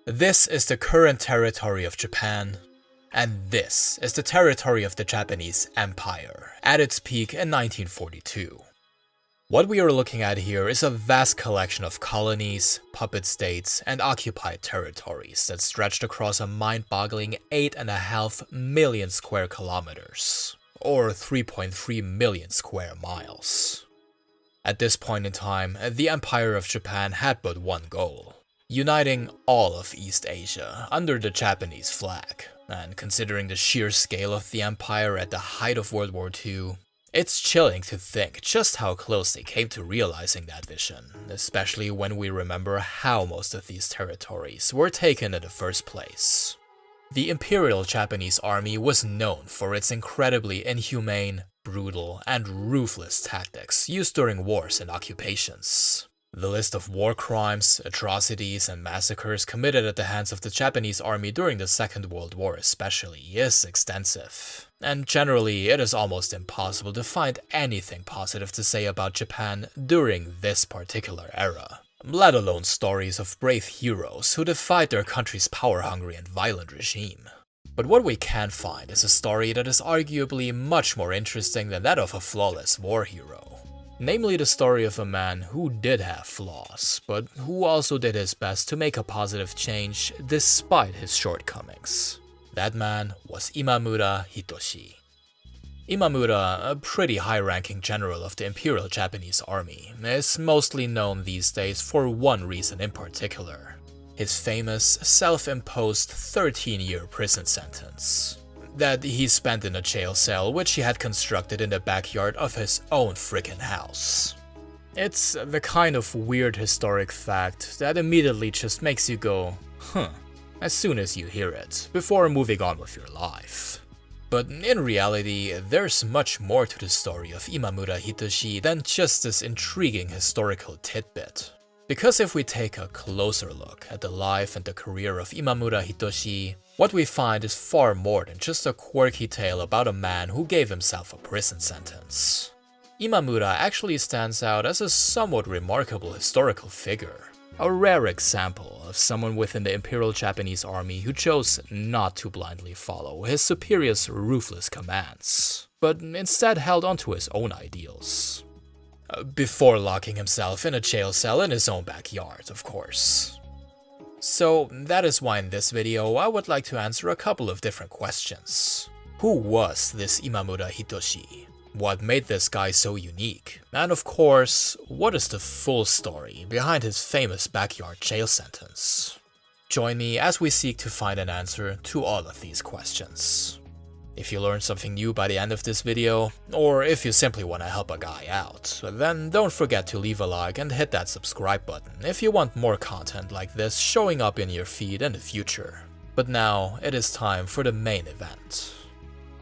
This is the current territory of Japan, and this is the territory of the Japanese Empire at its peak in 1942. What we are looking at here is a vast collection of colonies, puppet states, and occupied territories that stretched across a mind-boggling 8.5 million square kilometers, or 3.3 million square miles. At this point in time, the Empire of Japan had but one goal: uniting all of East Asia under the Japanese flag. And considering the sheer scale of the empire at the height of World War II, it's chilling to think just how close they came to realizing that vision, especially when we remember how most of these territories were taken in the first place. The Imperial Japanese Army was known for its incredibly inhumane, brutal, and ruthless tactics used during wars and occupations. The list of war crimes, atrocities, and massacres committed at the hands of the Japanese army during the Second World War especially is extensive, and generally it is almost impossible to find anything positive to say about Japan during this particular era, let alone stories of brave heroes who defied their country's power-hungry and violent regime. But what we can find is a story that is arguably much more interesting than that of a flawless war hero. Namely the story of a man who did have flaws, but who also did his best to make a positive change despite his shortcomings. That man was Imamura Hitoshi. Imamura, a pretty high-ranking general of the Imperial Japanese Army, is mostly known these days for one reason in particular: his famous self-imposed 13-year prison sentence that he spent in a jail cell which he had constructed in the backyard of his own frickin' house. It's the kind of weird historic fact that immediately just makes you go, huh, as soon as you hear it, before moving on with your life. But in reality, there's much more to the story of Imamura Hitoshi than just this intriguing historical tidbit. Because if we take a closer look at the life and the career of Imamura Hitoshi, what we find is far more than just a quirky tale about a man who gave himself a prison sentence. Imamura actually stands out as a somewhat remarkable historical figure, a rare example of someone within the Imperial Japanese Army who chose not to blindly follow his superior's ruthless commands, but instead held onto his own ideals. Before locking himself in a jail cell in his own backyard, of course. So that is why in this video I would like to answer a couple of different questions. Who was this Imamura Hitoshi? What made this guy so unique? And of course, what is the full story behind his famous backyard jail sentence? Join me as we seek to find an answer to all of these questions. If you learned something new by the end of this video, or if you simply want to help a guy out, then don't forget to leave a like and hit that subscribe button if you want more content like this showing up in your feed in the future. But now, it is time for the main event.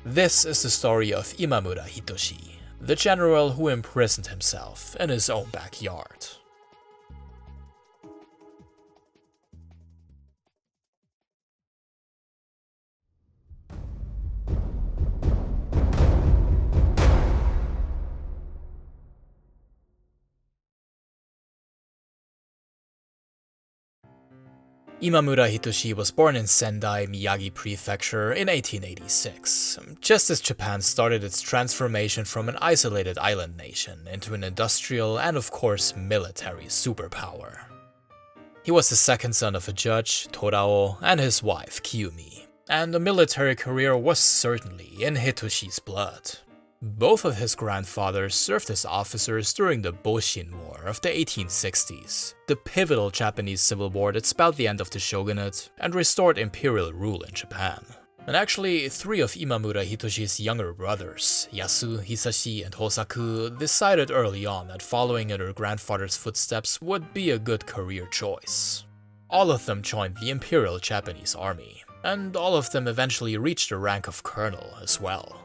This is the story of Imamura Hitoshi, the general who imprisoned himself in his own backyard. Imamura Hitoshi was born in Sendai, Miyagi Prefecture in 1886, just as Japan started its transformation from an isolated island nation into an industrial and of course military superpower. He was the second son of a judge, Torao, and his wife, Kiyumi, and a military career was certainly in Hitoshi's blood. Both of his grandfathers served as officers during the Boshin War of the 1860s, the pivotal Japanese civil war that spelled the end of the shogunate and restored imperial rule in Japan. And actually, 3 of Imamura Hitoshi's younger brothers, Yasu, Hisashi, and Hosaku, decided early on that following in their grandfather's footsteps would be a good career choice. All of them joined the Imperial Japanese Army, and all of them eventually reached the rank of colonel as well.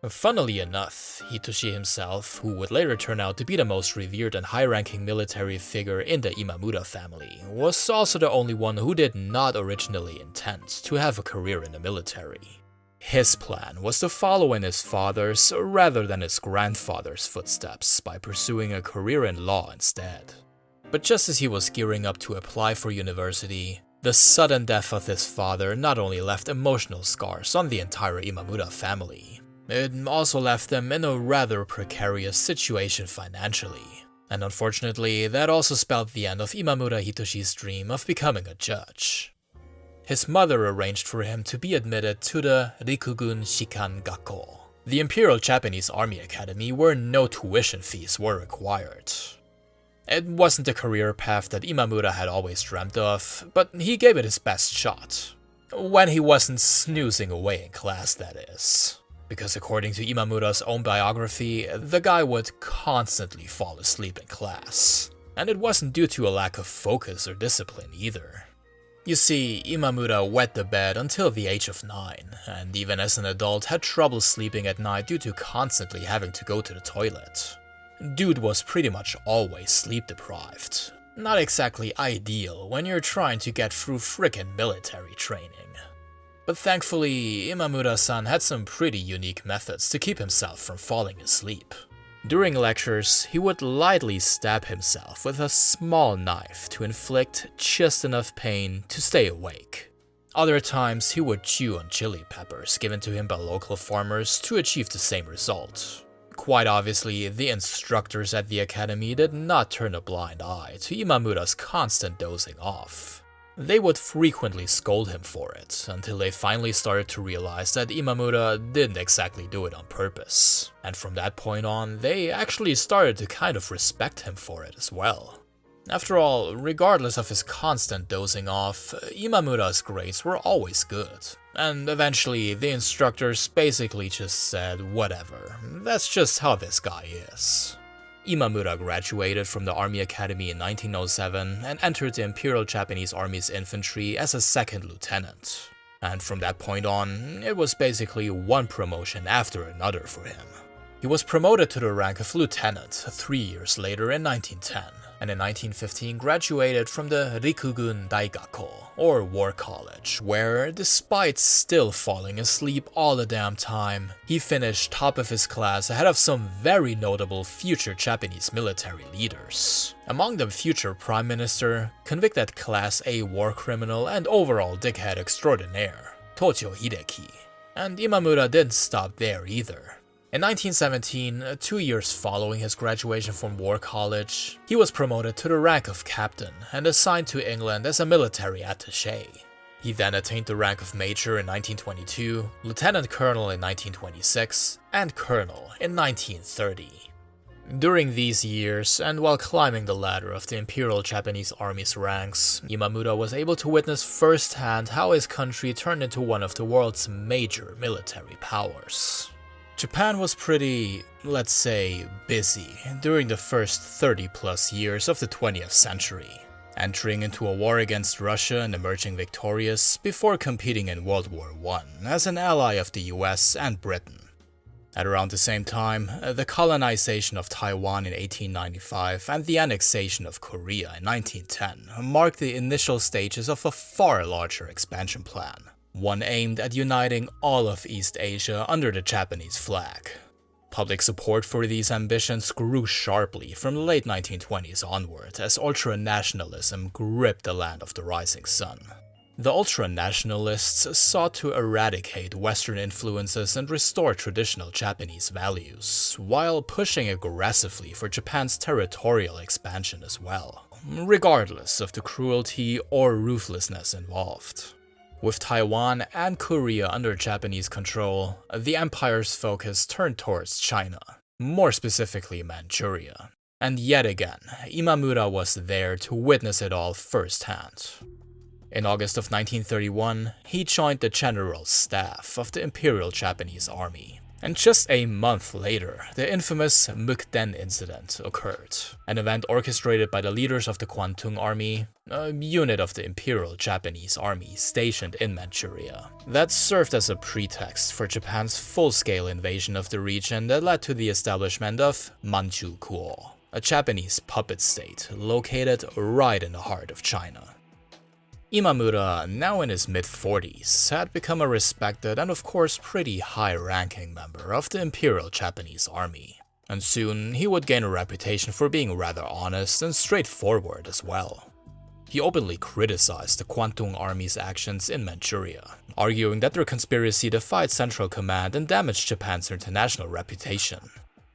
Funnily enough, Hitoshi himself, who would later turn out to be the most revered and high-ranking military figure in the Imamura family, was also the only one who did not originally intend to have a career in the military. His plan was to follow in his father's rather than his grandfather's footsteps by pursuing a career in law instead. But just as he was gearing up to apply for university, The sudden death of his father not only left emotional scars on the entire Imamura family, it also left them in a rather precarious situation financially. And unfortunately, that also spelled the end of Imamura Hitoshi's dream of becoming a judge. His mother arranged for him to be admitted to the Rikugun Shikan Gakko, the Imperial Japanese Army Academy, where no tuition fees were required. It wasn't the career path that Imamura had always dreamt of, but he gave it his best shot. When he wasn't snoozing away in class, that is. Because according to Imamura's own biography, the guy would constantly fall asleep in class. And it wasn't due to a lack of focus or discipline either. You see, Imamura wet the bed until the age of 9, and even as an adult had trouble sleeping at night due to constantly having to go to the toilet. Dude was pretty much always sleep deprived. Not exactly ideal when you're trying to get through frickin' military training. But thankfully, Imamura-san had some pretty unique methods to keep himself from falling asleep. During lectures, he would lightly stab himself with a small knife to inflict just enough pain to stay awake. Other times, he would chew on chili peppers given to him by local farmers to achieve the same result. Quite obviously, the instructors at the academy did not turn a blind eye to Imamura's constant dozing off. They would frequently scold him for it, until they finally started to realize that Imamura didn't exactly do it on purpose. And from that point on, they actually started to kind of respect him for it as well. After all, regardless of his constant dozing off, Imamura's grades were always good. And eventually, the instructors basically just said, whatever, that's just how this guy is. Imamura graduated from the Army Academy in 1907 and entered the Imperial Japanese Army's infantry as a second lieutenant. And from that point on, it was basically one promotion after another for him. He was promoted to the rank of lieutenant 3 years later in 1910, and in 1915 graduated from the Rikugun Daigakko, or War College, where, despite still falling asleep all the damn time, he finished top of his class ahead of some very notable future Japanese military leaders. Among them future Prime Minister, convicted Class A war criminal and overall dickhead extraordinaire, Tojo Hideki. And Imamura didn't stop there either. In 1917, 2 years following his graduation from War College, he was promoted to the rank of captain and assigned to England as a military attaché. He then attained the rank of major in 1922, lieutenant colonel in 1926, and colonel in 1930. During these years, and while climbing the ladder of the Imperial Japanese Army's ranks, Imamura was able to witness firsthand how his country turned into one of the world's major military powers. Japan was pretty, let's say, busy during the first 30+ years of the 20th century, entering into a war against Russia and emerging victorious before competing in World War I as an ally of the US and Britain. At around the same time, the colonization of Taiwan in 1895 and the annexation of Korea in 1910 marked the initial stages of a far larger expansion plan. One aimed at uniting all of East Asia under the Japanese flag. Public support for these ambitions grew sharply from the late 1920s onward as ultra-nationalism gripped the land of the rising sun. The ultra-nationalists sought to eradicate Western influences and restore traditional Japanese values, while pushing aggressively for Japan's territorial expansion as well, regardless of the cruelty or ruthlessness involved. With Taiwan and Korea under Japanese control, the empire's focus turned towards China, more specifically Manchuria. And yet again, Imamura was there to witness it all firsthand. In August of 1931, he joined the General Staff of the Imperial Japanese Army. And just a month later, the infamous Mukden incident occurred, an event orchestrated by the leaders of the Kwantung Army, a unit of the Imperial Japanese Army stationed in Manchuria, that served as a pretext for Japan's full-scale invasion of the region that led to the establishment of Manchukuo, a Japanese puppet state located right in the heart of China. Imamura, now in his mid-40s, had become a respected and of course pretty high-ranking member of the Imperial Japanese Army, and soon he would gain a reputation for being rather honest and straightforward as well. he openly criticized the Kwantung Army's actions in Manchuria, arguing that their conspiracy defied Central Command and damaged Japan's international reputation.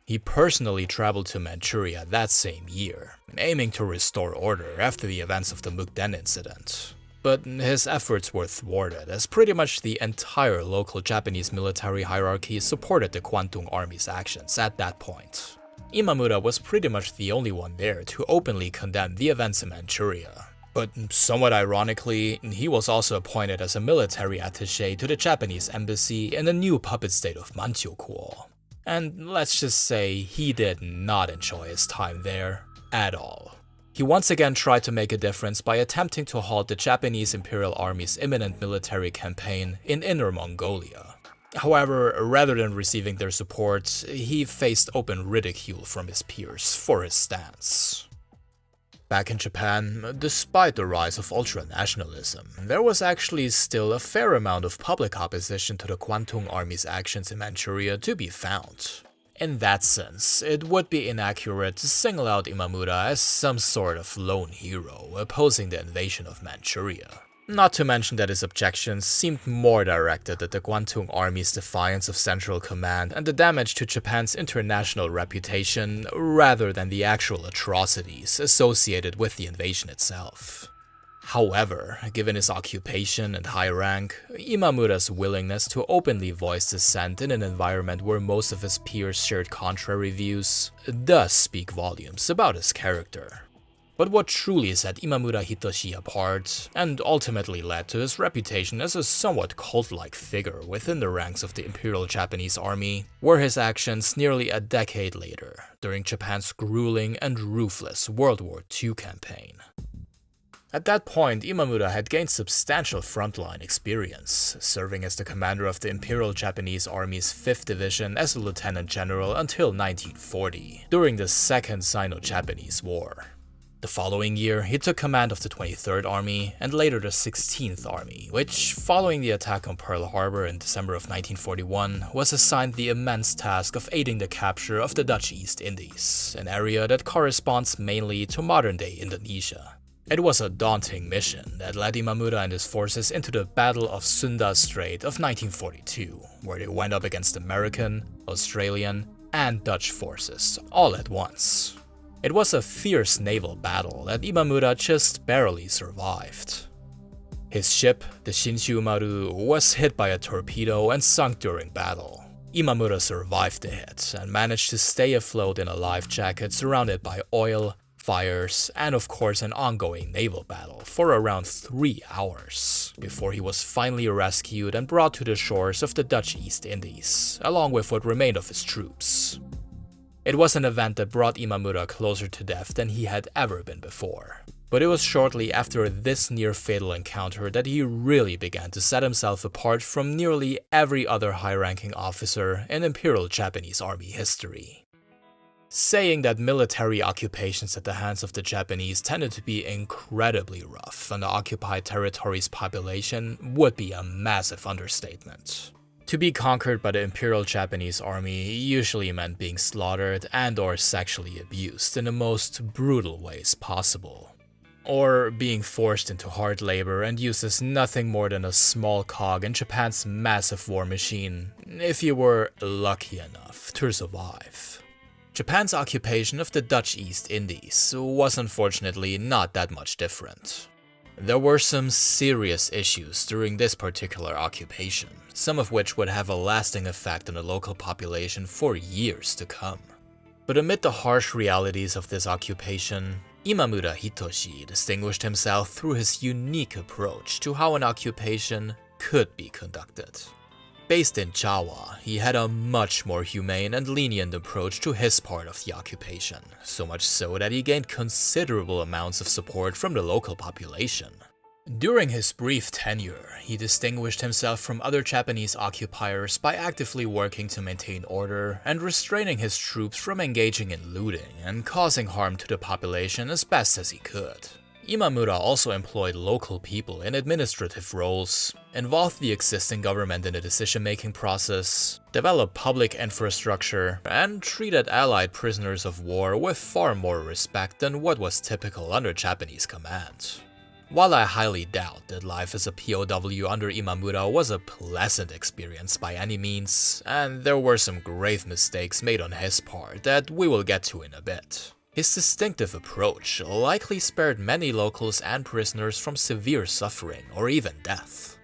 He personally traveled to Manchuria that same year, aiming to restore order after the events of the Mukden incident. But his efforts were thwarted, as pretty much the entire local Japanese military hierarchy supported the Kwantung Army's actions at that point. Imamura was pretty much the only one there to openly condemn the events in Manchuria. But somewhat ironically, he was also appointed as a military attaché to the Japanese embassy in the new puppet state of Manchukuo. And let's just say he did not enjoy his time there at all. He once again tried to make a difference by attempting to halt the Japanese Imperial Army's imminent military campaign in Inner Mongolia. However, rather than receiving their support, he faced open ridicule from his peers for his stance. Back in Japan, despite the rise of ultranationalism, there was actually still a fair amount of public opposition to the Kwantung Army's actions in Manchuria to be found. In that sense, it would be inaccurate to single out Imamura as some sort of lone hero opposing the invasion of Manchuria. Not to mention that his objections seemed more directed at the Kwantung Army's defiance of Central Command and the damage to Japan's international reputation rather than the actual atrocities associated with the invasion itself. However, given his occupation and high rank, Imamura's willingness to openly voice dissent in an environment where most of his peers shared contrary views does speak volumes about his character. But what truly set Imamura Hitoshi apart, and ultimately led to his reputation as a somewhat cult-like figure within the ranks of the Imperial Japanese Army, were his actions nearly a decade later, during Japan's grueling and ruthless World War II campaign. At that point, Imamura had gained substantial frontline experience, serving as the commander of the Imperial Japanese Army's 5th Division as a lieutenant general until 1940, during the Second Sino-Japanese War. The following year, he took command of the 23rd Army and later the 16th Army, which, following the attack on Pearl Harbor in December of 1941, was assigned the immense task of aiding the capture of the Dutch East Indies, an area that corresponds mainly to modern-day Indonesia. It was a daunting mission that led Imamura and his forces into the Battle of Sunda Strait of 1942, where they went up against American, Australian, and Dutch forces all at once. It was a fierce naval battle that Imamura just barely survived. His ship, the Shinshu Maru, was hit by a torpedo and sunk during battle. Imamura survived the hit and managed to stay afloat in a life jacket surrounded by oil, fires, and of course an ongoing naval battle for around 3 hours, before he was finally rescued and brought to the shores of the Dutch East Indies, along with what remained of his troops. It was an event that brought Imamura closer to death than he had ever been before. But it was shortly after this near-fatal encounter that he really began to set himself apart from nearly every other high-ranking officer in Imperial Japanese Army history. Saying that military occupations at the hands of the Japanese tended to be incredibly rough on the occupied territory's population would be a massive understatement. To be conquered by the Imperial Japanese Army usually meant being slaughtered and/or sexually abused in the most brutal ways possible. Or being forced into hard labor and used as nothing more than a small cog in Japan's massive war machine, if you were lucky enough to survive. Japan's occupation of the Dutch East Indies was unfortunately not that much different. There were some serious issues during this particular occupation, some of which would have a lasting effect on the local population for years to come. But amid the harsh realities of this occupation, Imamura Hitoshi distinguished himself through his unique approach to how an occupation could be conducted. Based in Jawa, he had a much more humane and lenient approach to his part of the occupation, so much so that he gained considerable amounts of support from the local population. During his brief tenure, he distinguished himself from other Japanese occupiers by actively working to maintain order and restraining his troops from engaging in looting and causing harm to the population as best as he could. Imamura also employed local people in administrative roles, involved the existing government in the decision-making process, developed public infrastructure, and treated allied prisoners of war with far more respect than what was typical under Japanese command. While I highly doubt that life as a POW under Imamura was a pleasant experience by any means, and there were some grave mistakes made on his part that we will get to in a bit, his distinctive approach likely spared many locals and prisoners from severe suffering or even death.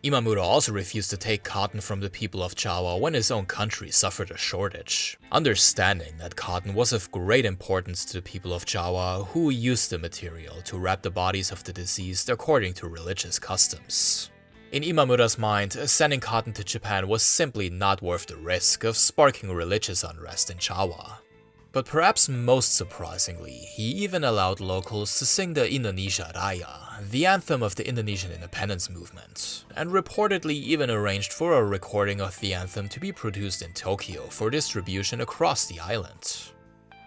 Imamura also refused to take cotton from the people of Jawa when his own country suffered a shortage, understanding that cotton was of great importance to the people of Jawa who used the material to wrap the bodies of the deceased according to religious customs. In Imamura's mind, sending cotton to Japan was simply not worth the risk of sparking religious unrest in Jawa. But perhaps most surprisingly, he even allowed locals to sing the Indonesia Raya, the anthem of the Indonesian independence movement, and reportedly even arranged for a recording of the anthem to be produced in Tokyo for distribution across the island.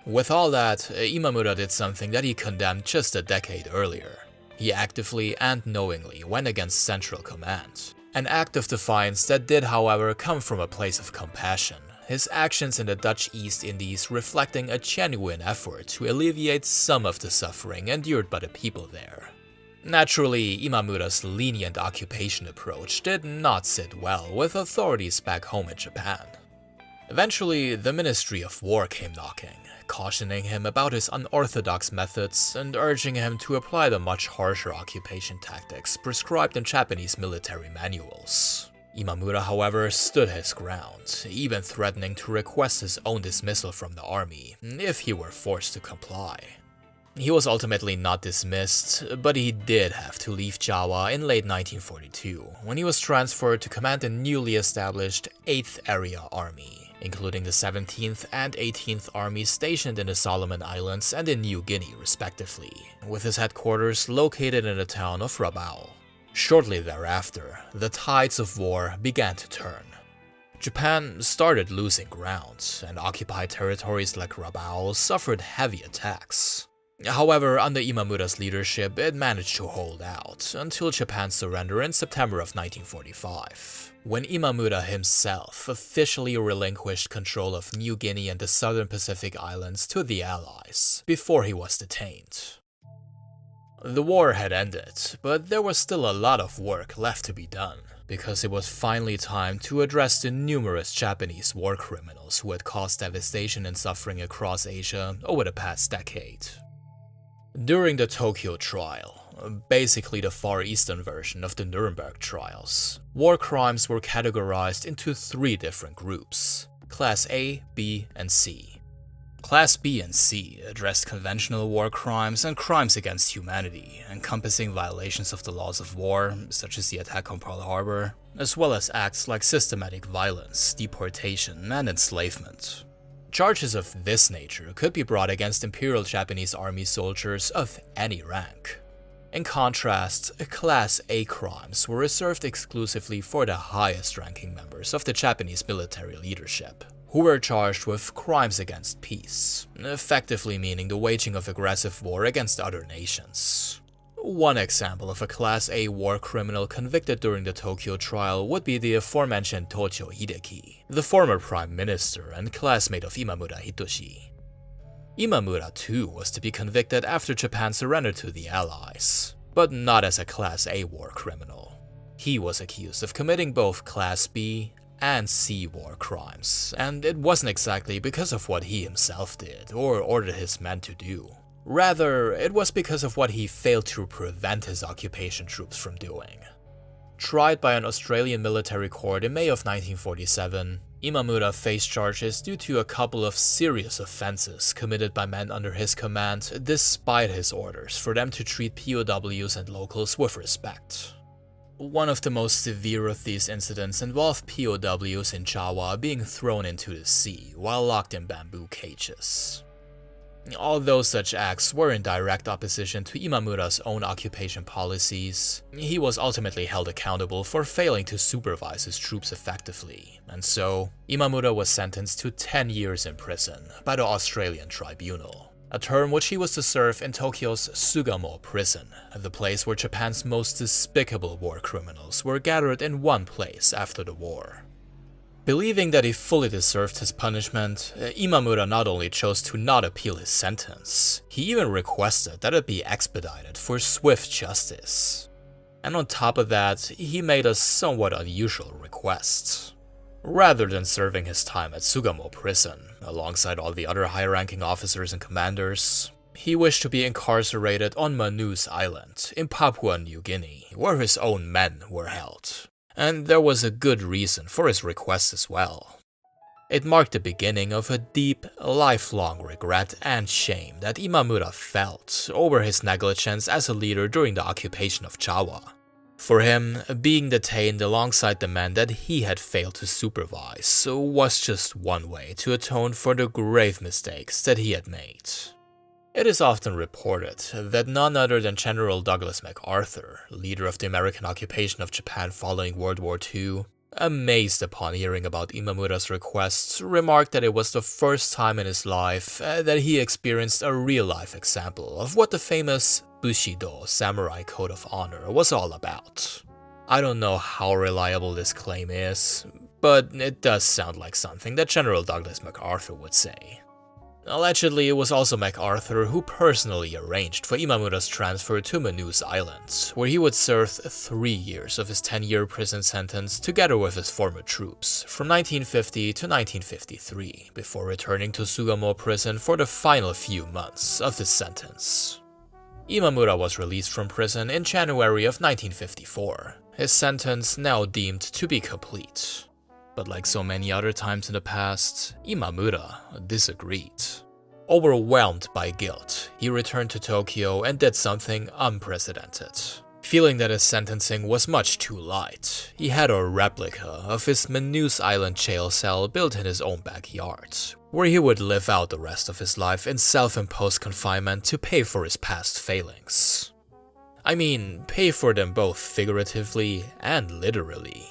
With all that, Imamura did something that he condemned just a decade earlier. He actively and knowingly went against Central Command, an act of defiance that did, however, come from a place of compassion. His actions in the Dutch East Indies reflecting a genuine effort to alleviate some of the suffering endured by the people there. Naturally, Imamura's lenient occupation approach did not sit well with authorities back home in Japan. Eventually, the Ministry of War came knocking, cautioning him about his unorthodox methods and urging him to apply the much harsher occupation tactics prescribed in Japanese military manuals. Imamura, however, stood his ground, even threatening to request his own dismissal from the army if he were forced to comply. He was ultimately not dismissed, but he did have to leave Jawa in late 1942 when he was transferred to command the newly established 8th Area Army, including the 17th and 18th Armies stationed in the Solomon Islands and in New Guinea respectively, with his headquarters located in the town of Rabaul. Shortly thereafter, the tides of war began to turn. Japan started losing ground, and occupied territories like Rabaul suffered heavy attacks. However, under Imamura's leadership, it managed to hold out until Japan's surrender in September of 1945, when Imamura himself officially relinquished control of New Guinea and the southern Pacific Islands to the Allies, before he was detained. The war had ended, but there was still a lot of work left to be done, because it was finally time to address the numerous Japanese war criminals who had caused devastation and suffering across Asia over the past decade. During the Tokyo trial, basically the Far Eastern version of the Nuremberg trials, war crimes were categorized into 3 different groups: Class A, B, and C. Class B and C addressed conventional war crimes and crimes against humanity, encompassing violations of the laws of war, such as the attack on Pearl Harbor, as well as acts like systematic violence, deportation, and enslavement. Charges of this nature could be brought against Imperial Japanese Army soldiers of any rank. In contrast, Class A crimes were reserved exclusively for the highest-ranking members of the Japanese military leadership, who were charged with crimes against peace, effectively meaning the waging of aggressive war against other nations. One example of a Class A war criminal convicted during the Tokyo trial would be the aforementioned Tojo Hideki, the former prime minister and classmate of Imamura Hitoshi. Imamura too was to be convicted after Japan surrendered to the Allies, but not as a Class A war criminal. He was accused of committing both Class B and C war crimes, and it wasn't exactly because of what he himself did or ordered his men to do. Rather, it was because of what he failed to prevent his occupation troops from doing. Tried by an Australian military court in May of 1947, Imamura faced charges due to a couple of serious offenses committed by men under his command despite his orders for them to treat POWs and locals with respect. One of the most severe of these incidents involved POWs in Jawa being thrown into the sea while locked in bamboo cages. Although such acts were in direct opposition to Imamura's own occupation policies, he was ultimately held accountable for failing to supervise his troops effectively, and so Imamura was sentenced to 10 years in prison by the Australian tribunal, a term which he was to serve in Tokyo's Sugamo prison, the place where Japan's most despicable war criminals were gathered in one place after the war. Believing that he fully deserved his punishment, Imamura not only chose to not appeal his sentence, he even requested that it be expedited for swift justice. And on top of that, he made a somewhat unusual request. Rather than serving his time at Sugamo prison, alongside all the other high-ranking officers and commanders, he wished to be incarcerated on Manus Island in Papua New Guinea, where his own men were held. And there was a good reason for his request as well. It marked the beginning of a deep, lifelong regret and shame that Imamura felt over his negligence as a leader during the occupation of Java. For him, being detained alongside the men that he had failed to supervise was just one way to atone for the grave mistakes that he had made. It is often reported that none other than General Douglas MacArthur, leader of the American occupation of Japan following World War II, amazed upon hearing about Imamura's requests, remarked that it was the first time in his life that he experienced a real-life example of what the famous Bushido samurai code of honor was all about. I don't know how reliable this claim is, but it does sound like something that General Douglas MacArthur would say. Allegedly, it was also MacArthur who personally arranged for Imamura's transfer to Manus Island, where he would serve 3 years of his 10-year prison sentence together with his former troops, from 1950 to 1953, before returning to Sugamo prison for the final few months of his sentence. Imamura was released from prison in January of 1954, his sentence now deemed to be complete. But like so many other times in the past, Imamura disagreed. Overwhelmed by guilt, he returned to Tokyo and did something unprecedented. Feeling that his sentencing was much too light, he had a replica of his Manus Island jail cell built in his own backyard, where he would live out the rest of his life in self-imposed confinement to pay for his past failings. I mean, pay for them both figuratively and literally.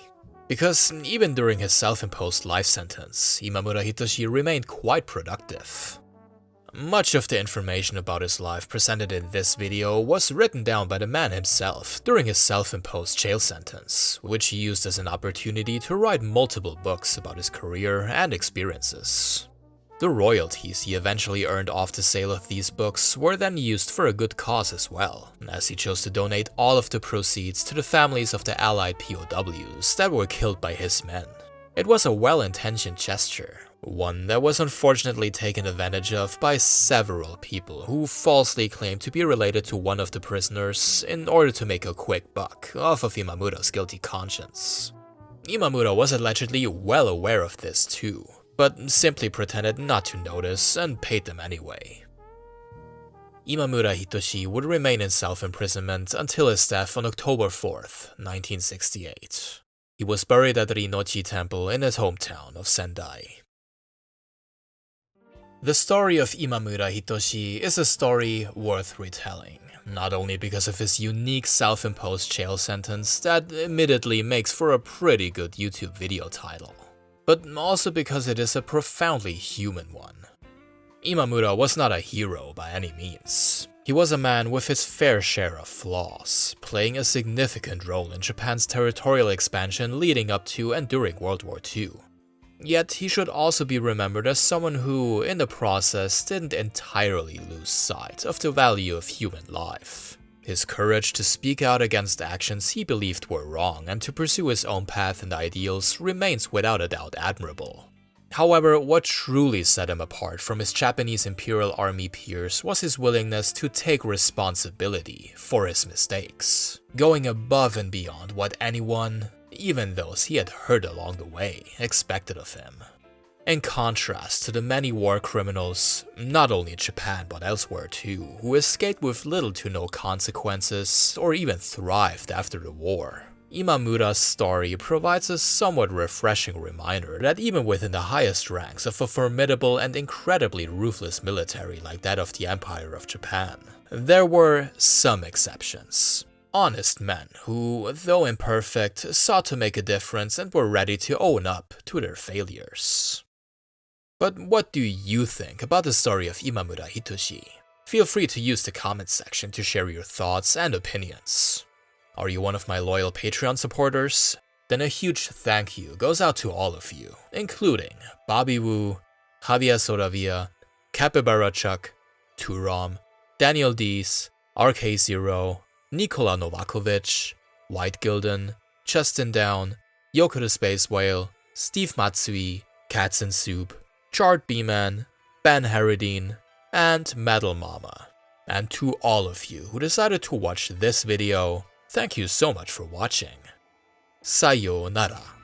Because even during his self-imposed life sentence, Imamura Hitoshi remained quite productive. Much of the information about his life presented in this video was written down by the man himself during his self-imposed jail sentence, which he used as an opportunity to write multiple books about his career and experiences. The royalties he eventually earned off the sale of these books were then used for a good cause as well, as he chose to donate all of the proceeds to the families of the Allied POWs that were killed by his men. It was a well-intentioned gesture, one that was unfortunately taken advantage of by several people who falsely claimed to be related to one of the prisoners in order to make a quick buck off of Imamura's guilty conscience. Imamura was allegedly well aware of this too, but simply pretended not to notice and paid them anyway. Imamura Hitoshi would remain in self-imprisonment until his death on October 4th, 1968. He was buried at the Rinochi Temple in his hometown of Sendai. The story of Imamura Hitoshi is a story worth retelling, not only because of his unique self-imposed jail sentence that admittedly makes for a pretty good YouTube video title, but also because it is a profoundly human one. Imamura was not a hero by any means. He was a man with his fair share of flaws, playing a significant role in Japan's territorial expansion leading up to and during World War II. Yet he should also be remembered as someone who, in the process, didn't entirely lose sight of the value of human life. His courage to speak out against actions he believed were wrong and to pursue his own path and ideals remains without a doubt admirable. However, what truly set him apart from his Japanese Imperial Army peers was his willingness to take responsibility for his mistakes, going above and beyond what anyone, even those he had hurt along the way, expected of him. In contrast to the many war criminals, not only in Japan but elsewhere too, who escaped with little to no consequences or even thrived after the war, Imamura's story provides a somewhat refreshing reminder that even within the highest ranks of a formidable and incredibly ruthless military like that of the Empire of Japan, there were some exceptions. Honest men who, though imperfect, sought to make a difference and were ready to own up to their failures. But what do you think about the story of Imamura Hitoshi? Feel free to use the comments section to share your thoughts and opinions. Are you one of my loyal Patreon supporters? then a huge thank you goes out to all of you, including Bobby Wu, Javier Soravia, Capybara Chuck, Turom, Daniel Dees, RK0, Nikola Novakovic, White Gilden, Justin Down, Yoko the Space Whale, Steve Matsui, Cats and Soup, Chart B-Man, Ben Harradine, and Metal Mama. And to all of you who decided to watch this video, thank you so much for watching. Sayonara.